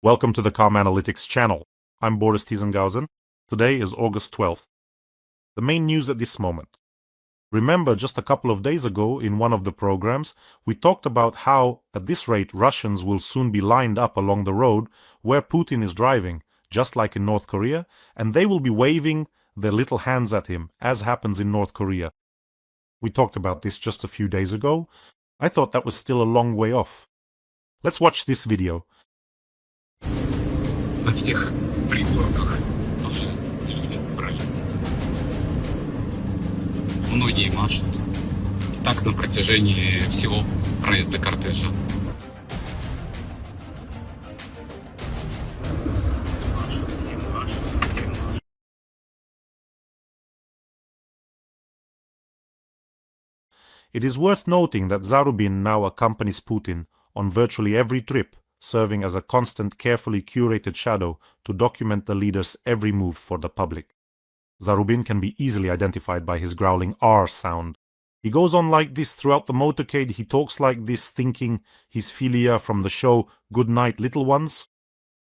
Welcome to the Calm Analytics channel. I'm Boris Tiesenghausen. Today is August 12th. The main news at this moment. Remember, just a couple of days ago in one of the programs, we talked about how, at this rate, Russians will soon be lined up along the road where Putin is driving, just like in North Korea, and they will be waving their little hands at him, as happens in North Korea. We talked about this just a few days ago. I thought that was still a long way off. Let's watch this video. На всех пригорках тоже люди собрались. Многие машут. И так на протяжении всего проезда кортежа. It is worth noting that Zarubin now accompanies Putin on virtually every trip, serving as a constant, carefully curated shadow to document the leader's every move for the public. Zarubin can be easily identified by his growling R sound. He goes on like this throughout the motorcade. He talks like this, thinking he's Filia from the show Good Night, Little Ones.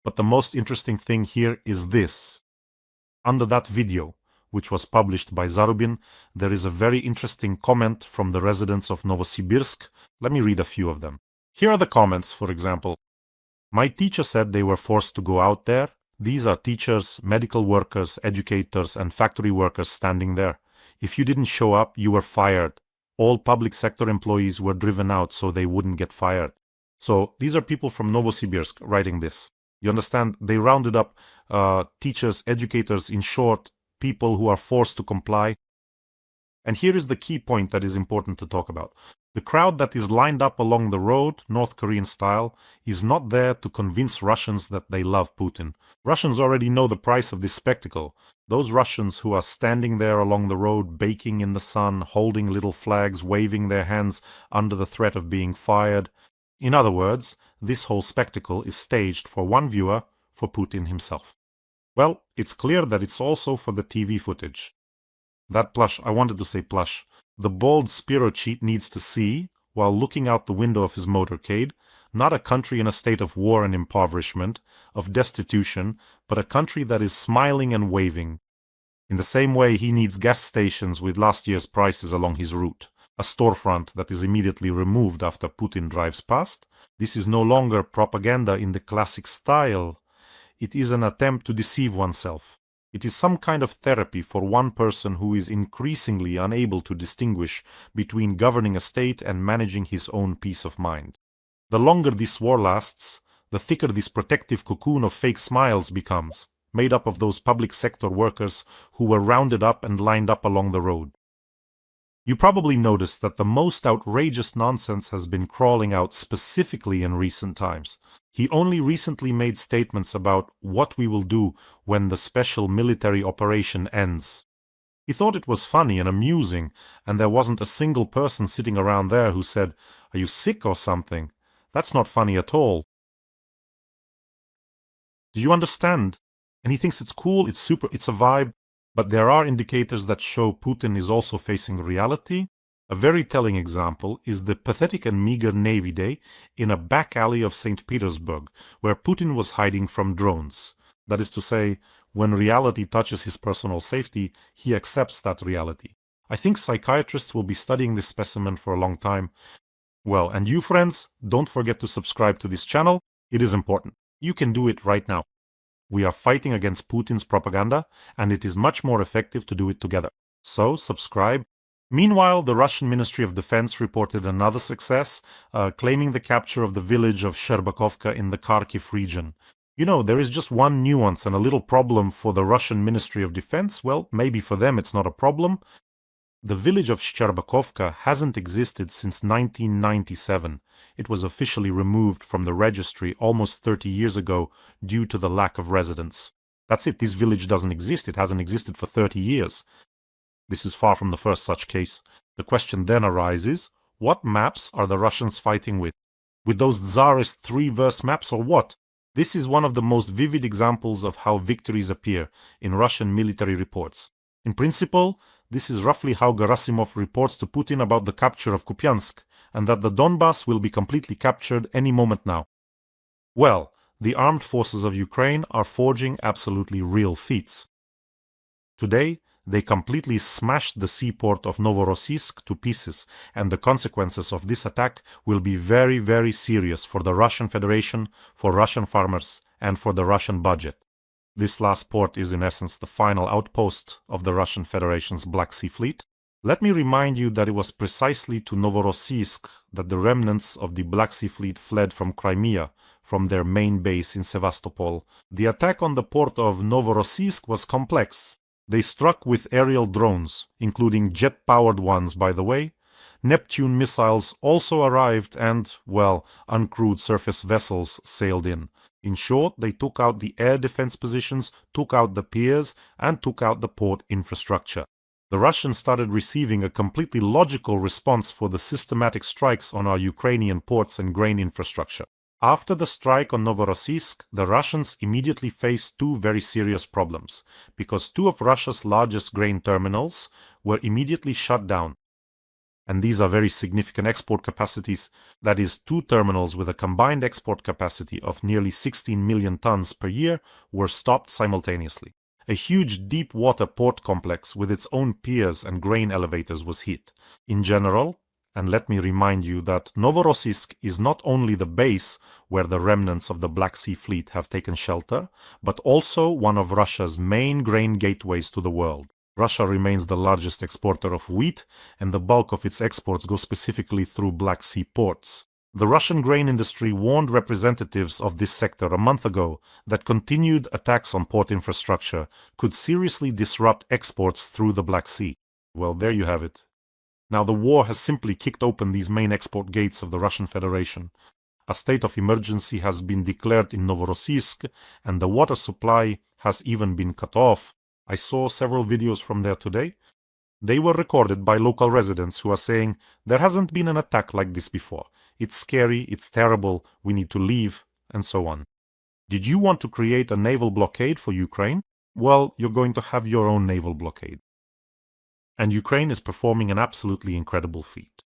But the most interesting thing here is this. Under that video, which was published by Zarubin, there is a very interesting comment from the residents of Novorossiysk. Let me read a few of them. Here are the comments, for example. My teacher said they were forced to go out there. These are teachers, medical workers, educators, and factory workers standing there. If you didn't show up, you were fired. All public sector employees were driven out so they wouldn't get fired. So these are people from Novosibirsk writing this. You understand? They rounded up teachers, educators, in short, people who are forced to comply. And here is the key point that is important to talk about. The crowd that is lined up along the road, North Korean style, is not there to convince Russians that they love Putin. Russians already know the price of this spectacle. Those Russians who are standing there along the road, baking in the sun, holding little flags, waving their hands under the threat of being fired. In other words, this whole spectacle is staged for one viewer, for Putin himself. Well, it's clear that it's also for the TV footage. That plush, I wanted to say plush. The bald Spiro cheat needs to see, while looking out the window of his motorcade, not a country in a state of war and impoverishment, of destitution, but a country that is smiling and waving. In the same way, he needs gas stations with last year's prices along his route, a storefront that is immediately removed after Putin drives past. This is no longer propaganda in the classic style. It is an attempt to deceive oneself. It is some kind of therapy for one person who is increasingly unable to distinguish between governing a state and managing his own peace of mind. The longer this war lasts, the thicker this protective cocoon of fake smiles becomes, made up of those public sector workers who were rounded up and lined up along the road. You probably noticed that the most outrageous nonsense has been crawling out specifically in recent times. He only recently made statements about what we will do when the special military operation ends. He thought it was funny and amusing, and there wasn't a single person sitting around there who said, "Are you sick or something? That's not funny at all." Do you understand? And he thinks it's cool, it's super, it's a vibe. But there are indicators that show Putin is also facing reality. A very telling example is the pathetic and meager Navy Day in a back alley of St. Petersburg, where Putin was hiding from drones. That is to say, when reality touches his personal safety, he accepts that reality. I think psychiatrists will be studying this specimen for a long time. Well, and you friends, don't forget to subscribe to this channel. It is important. You can do it right now. We are fighting against Putin's propaganda, and it is much more effective to do it together. So, subscribe. Meanwhile, the Russian Ministry of Defense reported another success, claiming the capture of the village of Sherbakovka in the Kharkiv region. You know, there is just one nuance and a little problem for the Russian Ministry of Defense. Well, maybe for them it's not a problem. The village of Sherbakovka hasn't existed since 1997. It was officially removed from the registry almost 30 years ago due to the lack of residents. That's it, this village doesn't exist, it hasn't existed for 30 years. This is far from the first such case. The question then arises, what maps are the Russians fighting with? With those Tsarist 3-verse maps or what? This is one of the most vivid examples of how victories appear in Russian military reports. In principle, this is roughly how Gerasimov reports to Putin about the capture of Kupiansk, and that the Donbass will be completely captured any moment now. Well, the armed forces of Ukraine are forging absolutely real feats. Today, they completely smashed the seaport of Novorossiysk to pieces, and the consequences of this attack will be very, very serious for the Russian Federation, for Russian farmers, and for the Russian budget. This last port is in essence the final outpost of the Russian Federation's Black Sea Fleet. Let me remind you that it was precisely to Novorossiysk that the remnants of the Black Sea Fleet fled from Crimea, from their main base in Sevastopol. The attack on the port of Novorossiysk was complex. They struck with aerial drones, including jet-powered ones, by the way. Neptune missiles also arrived and, well, uncrewed surface vessels sailed in. In short, they took out the air defense positions, took out the piers, and took out the port infrastructure. The Russians started receiving a completely logical response for the systematic strikes on our Ukrainian ports and grain infrastructure. After the strike on Novorossiysk, the Russians immediately faced two very serious problems, because two of Russia's largest grain terminals were immediately shut down. And these are very significant export capacities. That is, two terminals with a combined export capacity of nearly 16 million tons per year were stopped simultaneously. A huge deep water port complex with its own piers and grain elevators was hit. In general, and let me remind you that Novorossiysk is not only the base where the remnants of the Black Sea Fleet have taken shelter, but also one of Russia's main grain gateways to the world. Russia remains the largest exporter of wheat, and the bulk of its exports go specifically through Black Sea ports. The Russian grain industry warned representatives of this sector a month ago that continued attacks on port infrastructure could seriously disrupt exports through the Black Sea. Well, there you have it. Now, the war has simply kicked open these main export gates of the Russian Federation. A state of emergency has been declared in Novorossiysk, and the water supply has even been cut off. I saw several videos from there today. They were recorded by local residents who are saying, there hasn't been an attack like this before. It's scary, it's terrible, we need to leave, and so on. Did you want to create a naval blockade for Ukraine? Well, you're going to have your own naval blockade. And Ukraine is performing an absolutely incredible feat.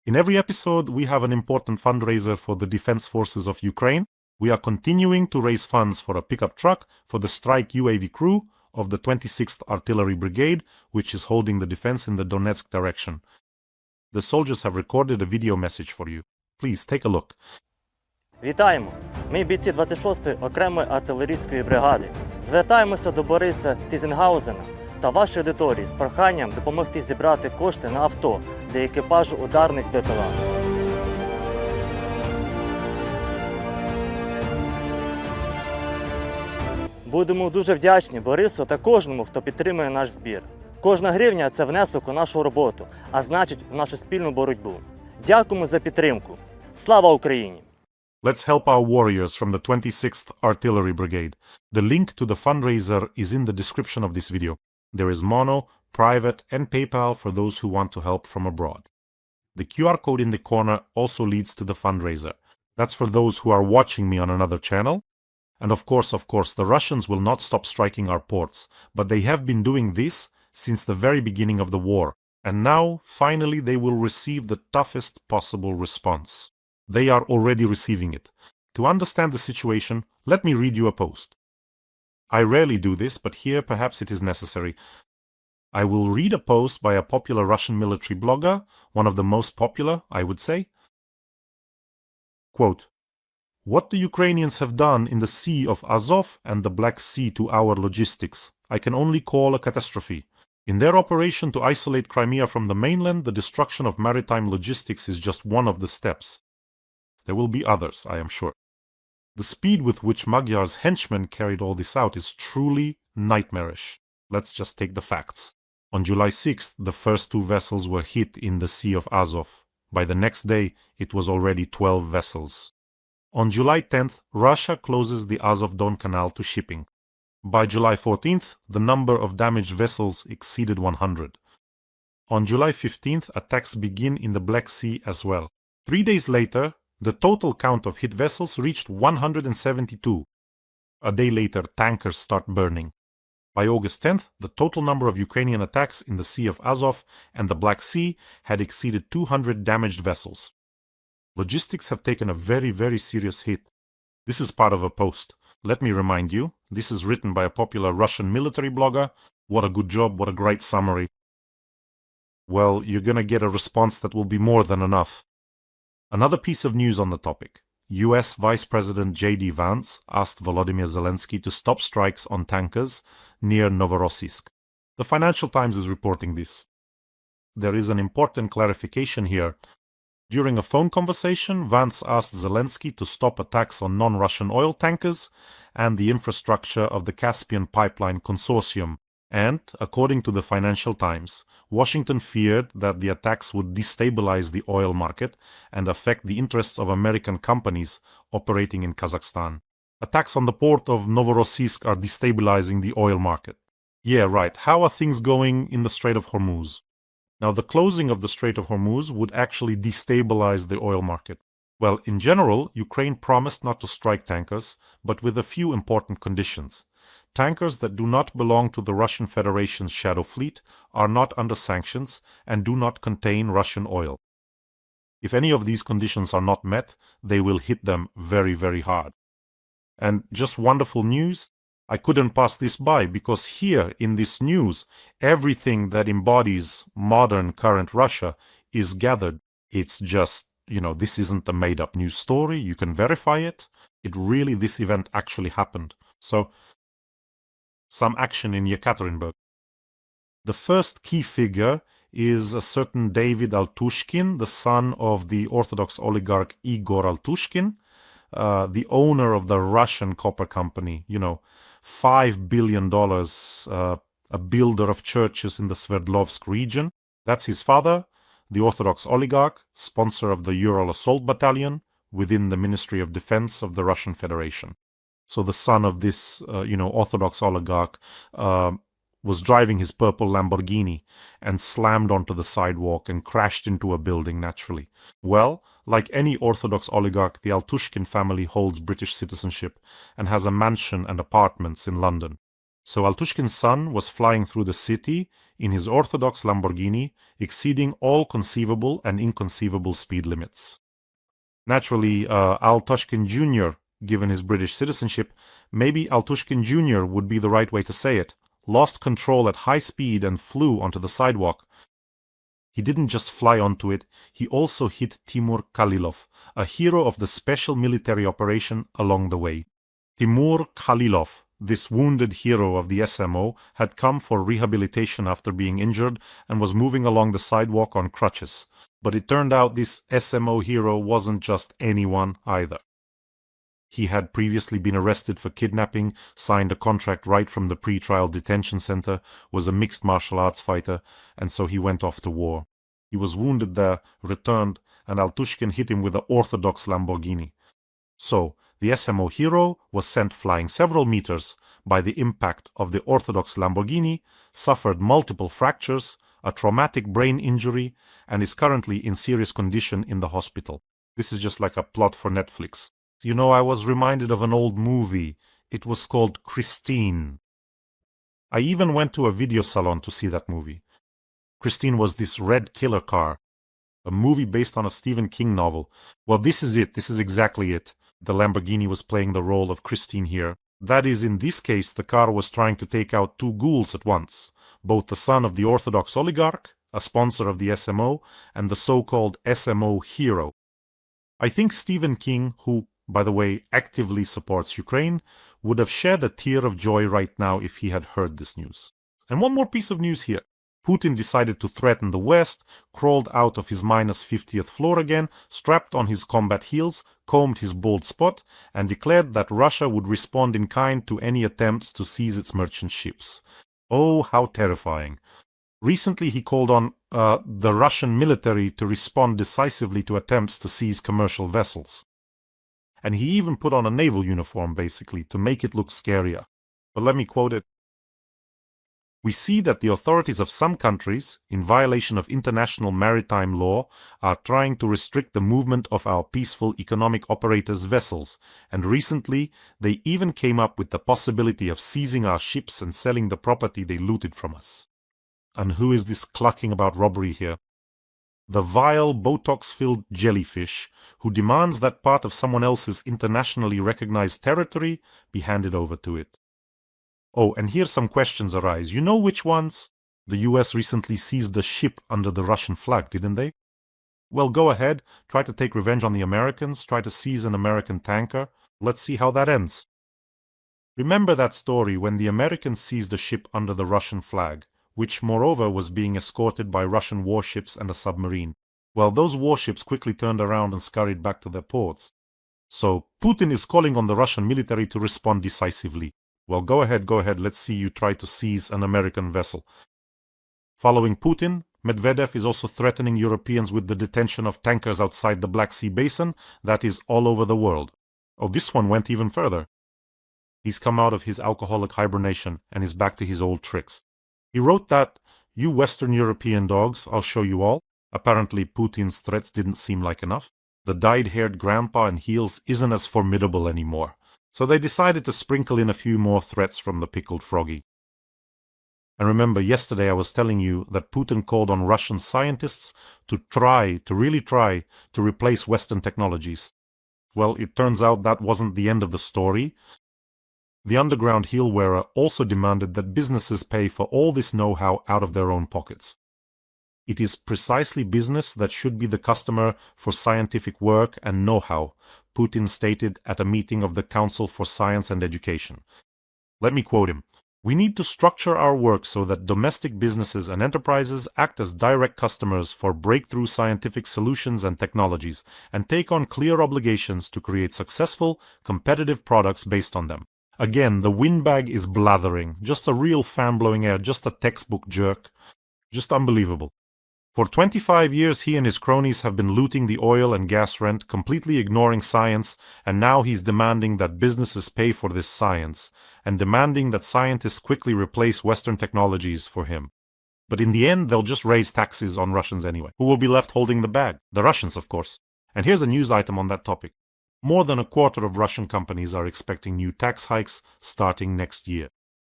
In every episode, we have an important fundraiser for the defense forces of Ukraine. We are continuing to raise funds for a pickup truck for the strike UAV crew of the 26th Artillery Brigade, which is holding the defense in the Donetsk direction. The soldiers have recorded a video message for you. Please take a look. Вітаємо! Ми бійці 26-ї окремої артилерійської бригади. Звертаємося до Бориса Тізенгаузена та вашої аудиторії з проханням допомогти зібрати кошти на авто для екіпажу ударних БПЛА. Будемо дуже вдячні Борису та кожному, хто підтримує наш збір. Кожна гривня – це внесок у нашу роботу, а значить, в нашу спільну боротьбу. Дякуємо за підтримку. Слава Україні! Let's help our warriors from the 26th Artillery Brigade. The link to the fundraiser is in the description of this video. There is mono, private, and PayPal for those who want to help from abroad. The QR code in the corner also leads to the fundraiser. That's for those who are watching me on another channel. And of course, the Russians will not stop striking our ports, but they have been doing this since the very beginning of the war. And now, finally, they will receive the toughest possible response. They are already receiving it. To understand the situation, let me read you a post. I rarely do this, but here perhaps it is necessary. I will read a post by a popular Russian military blogger, one of the most popular, I would say. Quote, "What the Ukrainians have done in the Sea of Azov and the Black Sea to our logistics, I can only call a catastrophe. In their operation to isolate Crimea from the mainland, the destruction of maritime logistics is just one of the steps. There will be others, I am sure. The speed with which Magyar's henchmen carried all this out is truly nightmarish. Let's just take the facts. On July 6th, the first two vessels were hit in the Sea of Azov. By the next day, it was already 12 vessels. On July 10th, Russia closes the Azov-Don Canal to shipping. By July 14th, the number of damaged vessels exceeded 100. On July 15th, attacks begin in the Black Sea as well. 3 days later, the total count of hit vessels reached 172. A day later, tankers start burning. By August 10th, the total number of Ukrainian attacks in the Sea of Azov and the Black Sea had exceeded 200 damaged vessels. Logistics have taken a very, very serious hit. This is part of a post. Let me remind you, this is written by a popular Russian military blogger. What a good job, what a great summary. Well, you're gonna get a response that will be more than enough. Another piece of news on the topic. US Vice President J.D. Vance asked Volodymyr Zelenskyy to stop strikes on tankers near Novorossiysk. The Financial Times is reporting this. There is an important clarification here. During a phone conversation, Vance asked Zelenskyy to stop attacks on non-Russian oil tankers and the infrastructure of the Caspian Pipeline Consortium. And, according to the Financial Times, Washington feared that the attacks would destabilize the oil market and affect the interests of American companies operating in Kazakhstan. Attacks on the port of Novorossiysk are destabilizing the oil market. Yeah, right. How are things going in the Strait of Hormuz? Now, the closing of the Strait of Hormuz would actually destabilize the oil market. Well, in general, Ukraine promised not to strike tankers, but with a few important conditions. Tankers that do not belong to the Russian Federation's shadow fleet are not under sanctions and do not contain Russian oil. If any of these conditions are not met, they will hit them very, very hard. And just wonderful news, I couldn't pass this by because here in this news, everything that embodies modern current Russia is gathered. It's just, this isn't a made-up news story. You can verify it. This event actually happened. So, some action in Yekaterinburg. The first key figure is a certain David Altushkin, the son of the Orthodox oligarch Igor Altushkin, the owner of the Russian copper company, $5 billion, a builder of churches in the Sverdlovsk region. That's his father, the Orthodox oligarch, sponsor of the Ural Assault Battalion within the Ministry of Defense of the Russian Federation. So the son of this, Orthodox oligarch was driving his purple Lamborghini and slammed onto the sidewalk and crashed into a building naturally. Well, like any Orthodox oligarch, the Altushkin family holds British citizenship and has a mansion and apartments in London. So Altushkin's son was flying through the city in his Orthodox Lamborghini, exceeding all conceivable and inconceivable speed limits. Naturally, Altushkin Jr., given his British citizenship, maybe Altushkin Jr. would be the right way to say it, lost control at high speed and flew onto the sidewalk. He didn't just fly onto it, he also hit Timur Khalilov, a hero of the special military operation along the way. Timur Khalilov, this wounded hero of the SMO, had come for rehabilitation after being injured and was moving along the sidewalk on crutches. But it turned out this SMO hero wasn't just anyone either. He had previously been arrested for kidnapping, signed a contract right from the pre-trial detention center, was a mixed martial arts fighter, and so he went off to war. He was wounded there, returned, and Altushkin hit him with an Orthodox Lamborghini. So, the SMO hero was sent flying several meters by the impact of the Orthodox Lamborghini, suffered multiple fractures, a traumatic brain injury, and is currently in serious condition in the hospital. This is just like a plot for Netflix. I was reminded of an old movie. It was called Christine. I even went to a video salon to see that movie. Christine was this red killer car, a movie based on a Stephen King novel. Well, this is it. This is exactly it. The Lamborghini was playing the role of Christine here. That is, in this case, the car was trying to take out two ghouls at once, both the son of the Orthodox oligarch, a sponsor of the SMO, and the so-called SMO hero. I think Stephen King, who, by the way, actively supports Ukraine, would have shed a tear of joy right now if he had heard this news. And one more piece of news here. Putin decided to threaten the West, crawled out of his minus 50th floor again, strapped on his combat heels, combed his bald spot, and declared that Russia would respond in kind to any attempts to seize its merchant ships. Oh, how terrifying. Recently he called on the Russian military to respond decisively to attempts to seize commercial vessels. And he even put on a naval uniform, basically, to make it look scarier. But let me quote it. We see that the authorities of some countries, in violation of international maritime law, are trying to restrict the movement of our peaceful economic operators' vessels, and recently they even came up with the possibility of seizing our ships and selling the property they looted from us. And who is this clucking about robbery here? the vile, Botox-filled jellyfish who demands that part of someone else's internationally recognized territory be handed over to it. Oh, and here some questions arise. You know which ones? The US recently seized a ship under the Russian flag, didn't they? Well, go ahead, try to take revenge on the Americans, try to seize an American tanker. Let's see how that ends. Remember that story when the Americans seized a ship under the Russian flag, which moreover was being escorted by Russian warships and a submarine. Well, those warships quickly turned around and scurried back to their ports. So Putin is calling on the Russian military to respond decisively. Well, go ahead, let's see you try to seize an American vessel. Following Putin, Medvedev is also threatening Europeans with the detention of tankers outside the Black Sea basin, that is all over the world. Oh, this one went even further. He's come out of his alcoholic hibernation and is back to his old tricks. He wrote that, "You Western European dogs, I'll show you all." Apparently Putin's threats didn't seem like enough. The dyed-haired grandpa in heels isn't as formidable anymore. So they decided to sprinkle in a few more threats from the pickled froggy. And remember, yesterday I was telling you that Putin called on Russian scientists to really try to replace Western technologies. Well, it turns out that wasn't the end of the story. The underground heel-wearer also demanded that businesses pay for all this know-how out of their own pockets. It is precisely business that should be the customer for scientific work and know-how, Putin stated at a meeting of the Council for Science and Education. Let me quote him. "We need to structure our work so that domestic businesses and enterprises act as direct customers for breakthrough scientific solutions and technologies, and take on clear obligations to create successful, competitive products based on them." Again, the windbag is blathering, just a real fan blowing air, just a textbook jerk. Just unbelievable. For 25 years, he and his cronies have been looting the oil and gas rent, completely ignoring science, and now he's demanding that businesses pay for this science, and demanding that scientists quickly replace Western technologies for him. But in the end, they'll just raise taxes on Russians anyway. Who will be left holding the bag? The Russians, of course. And here's a news item on that topic. More than a quarter of Russian companies are expecting new tax hikes starting next year.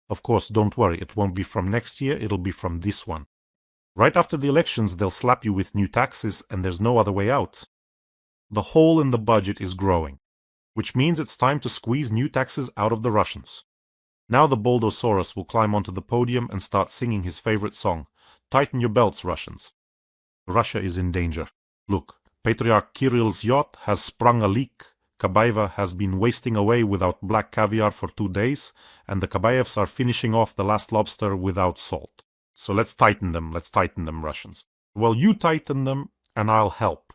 Of course, don't worry, it won't be from next year, it'll be from this one. Right after the elections, they'll slap you with new taxes, and there's no other way out. The hole in the budget is growing, which means it's time to squeeze new taxes out of the Russians. Now the Boldosaurus will climb onto the podium and start singing his favorite song, "Tighten your belts, Russians." Russia is in danger. Look, Patriarch Kirill's yacht has sprung a leak, Kabaeva has been wasting away without black caviar for 2 days, and the Kabaevs are finishing off the last lobster without salt. So let's tighten them, Russians. Well, you tighten them, and I'll help.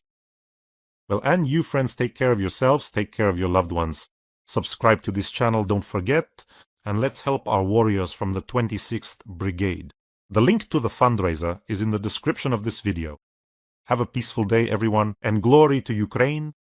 Well, and you friends, take care of yourselves, take care of your loved ones. Subscribe to this channel, don't forget, and let's help our warriors from the 26th Brigade. The link to the fundraiser is in the description of this video. Have a peaceful day, everyone, and glory to Ukraine,